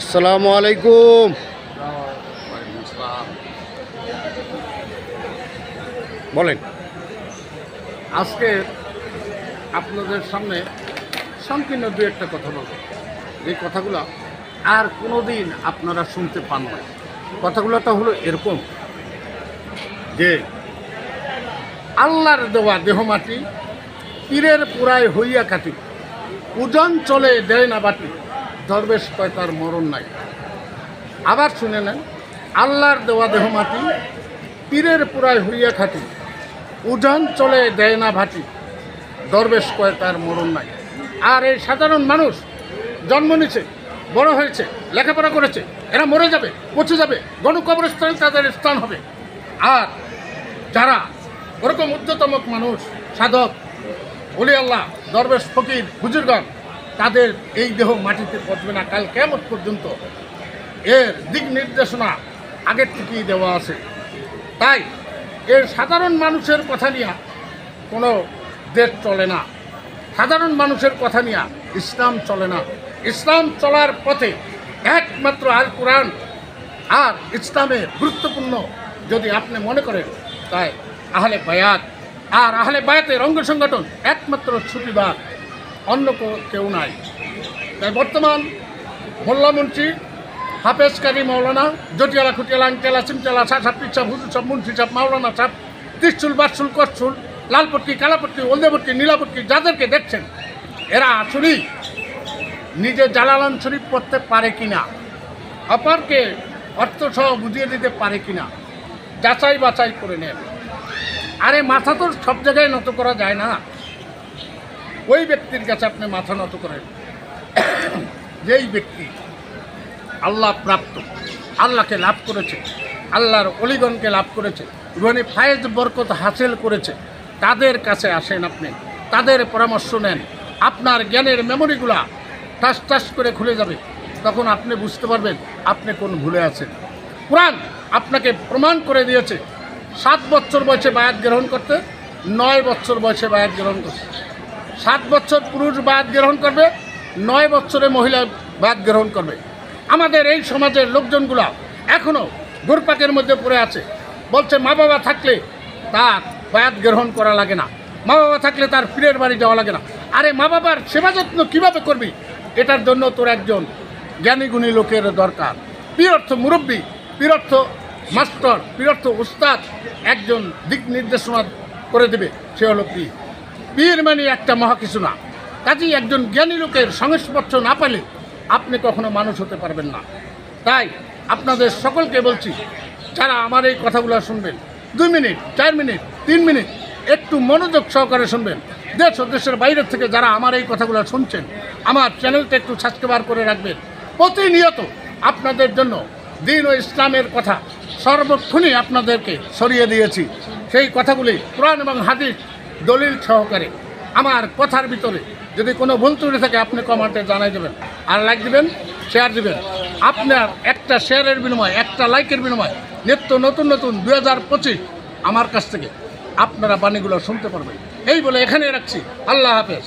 আসসালামু আলাইকুম। বলেন। আজকে আপনাদের সামনে সংকীর্ণ দু একটা কথা বলব, যে কথাগুলো আর কোনো দিন আপনারা শুনতে পান না। কথাগুলোটা হলো এরকম যে আল্লাহর দেওয়া দেহ মাটি, পীরের পুরায় হইয়া কাটি, ওজন চলে দেয় না বাটি, দরবেশ কয় তার মরণ নাই। আবার শুনে নেন, আল্লাহর দেওয়া দেহ মাটি, পীরের পুরায় হইয়া খাটি, ওজন চলে দেয় না ভাটি, দরবেশ কয় তার মরণ নাই। আর এই সাধারণ মানুষ জন্ম নিচ্ছে, বড় হয়েছে, লেখাপড়া করেছে, এরা মরে যাবে, পচে যাবে, গণকবরস্থানে তাদের স্থান হবে। আর যারা ওরকম উচ্চতমক মানুষ, সাধক, ওলি আল্লাহ, দরবেশ, ফকির, হুজুরগণ, তাদের এই দেহ মাটিতে পচবে না কাল কিয়ামত পর্যন্ত। এর দিক নির্দেশনা আগের থেকেই দেওয়া আছে। তাই এর সাধারণ মানুষের কথা নিয়ে কোনো দেশ চলে না, সাধারণ মানুষের কথা নিয়ে ইসলাম চলে না। ইসলাম চলার পথে একমাত্র আল কোরআন আর ইসলামের গুরুত্বপূর্ণ যদি আপনি মনে করেন, তাই আহলে বায়াত আর আহলে বায়াতের অঙ্গ সংগঠন একমাত্র ছুটিবার, অন্য কেউ নাই। তাই বর্তমান মোল্লা মুন্সি, হাফেজ কারি, মৌলানা, জটিয়ালা, খুটিয়ালা, আংটেলা, চিমটেলা, সাপ, সাপ, হুজুর সাপ, মুন্সি সাপ, মাওলানা সাপ, ত্রিশুল, বাসুল, করছুল, লালপট্টি, কালাপট্টি, হলদেপট্টি, নীলাপট্টি, যাদেরকে দেখছেন, এরা আসলেই নিজে জালালান শরীফ পড়তে পারে কিনা, অপরকে অর্থসহ বুঝিয়ে দিতে পারে কিনা, যাচাই বাছাই করে নেন। আরে মাথা তো সব জায়গায় নত করা যায় না। ওই ব্যক্তির কাছে আপনি মাথা নত করেন যেই ব্যক্তি আল্লাহ প্রাপ্ত, আল্লাহকে লাভ করেছে, আল্লাহর অলিগণকে লাভ করেছে, রুহানি ফায়েজ বরকত হাসিল করেছে, তাদের কাছে আসেন, আপনি তাদের পরামর্শ নেন। আপনার জ্ঞানের মেমোরিগুলা টাস টাস করে খুলে যাবে। তখন আপনি বুঝতে পারবেন আপনি কোন ভুলে আছেন। কোরআন আপনাকে প্রমাণ করে দিয়েছে 7 বছর বয়সে বায়াত গ্রহণ করতে, 9 বছর বয়সে বায়াত গ্রহণ করতে। 7 বছর পুরুষ বায়াত গ্রহণ করবে, 9 বছরে মহিলা বায়াত গ্রহণ করবে। আমাদের এই সমাজের লোকজনগুলা এখনও ঘুরপাকের মধ্যে পড়ে আছে, বলছে মা বাবা থাকলে তার বায়াত গ্রহণ করা লাগে না, মা বাবা থাকলে তার পীরের বাড়ি যাওয়া লাগে না। আরে মা বাবার সেবা যত্ন কীভাবে করবি, এটার জন্য তোর একজন জ্ঞানী গুণী লোকের দরকার। পীর অর্থ মুরব্বী, পীর অর্থ মাস্টার, পীর অর্থ উস্তাদ, একজন দিক নির্দেশনা করে দেবে, সে হলো পীর। পীর মানে একটা মহা কিছু না। কাজেই একজন জ্ঞানী লোকের সংস্পর্শ না পেলে আপনি কখনো মানুষ হতে পারবেন না। তাই আপনাদের সকলকে বলছি, যারা আমার এই কথাগুলো শুনবেন, 2 মিনিট, 4 মিনিট, 3 মিনিট একটু মনোযোগ সহকারে শুনবেন। দেশ ও দেশের বাইরের থেকে যারা আমার এই কথাগুলো শুনছেন, আমার চ্যানেলটা একটু সাবস্ক্রাইব করে রাখবেন। প্রতিনিয়ত আপনাদের জন্য দ্বীন ও ইসলামের কথা সর্বক্ষণই আপনাদেরকে সরিয়ে দিয়েছি। সেই কথাগুলি কোরআন এবং হাদিস দলিল সহকারে। আমার কথার ভিতরে যদি কোনো ভুল ত্রুটি থাকে আপনি কমেন্টে জানাই দেবেন, আর লাইক দিবেন, শেয়ার দিবেন। আপনার একটা শেয়ারের বিনিময়ে, একটা লাইকের বিনিময়ে নিত্য নতুন নতুন 2025 আমার কাছ থেকে আপনারা বাণীগুলো শুনতে পারবেন। এই বলে এখানে রাখছি। আল্লাহ হাফেজ।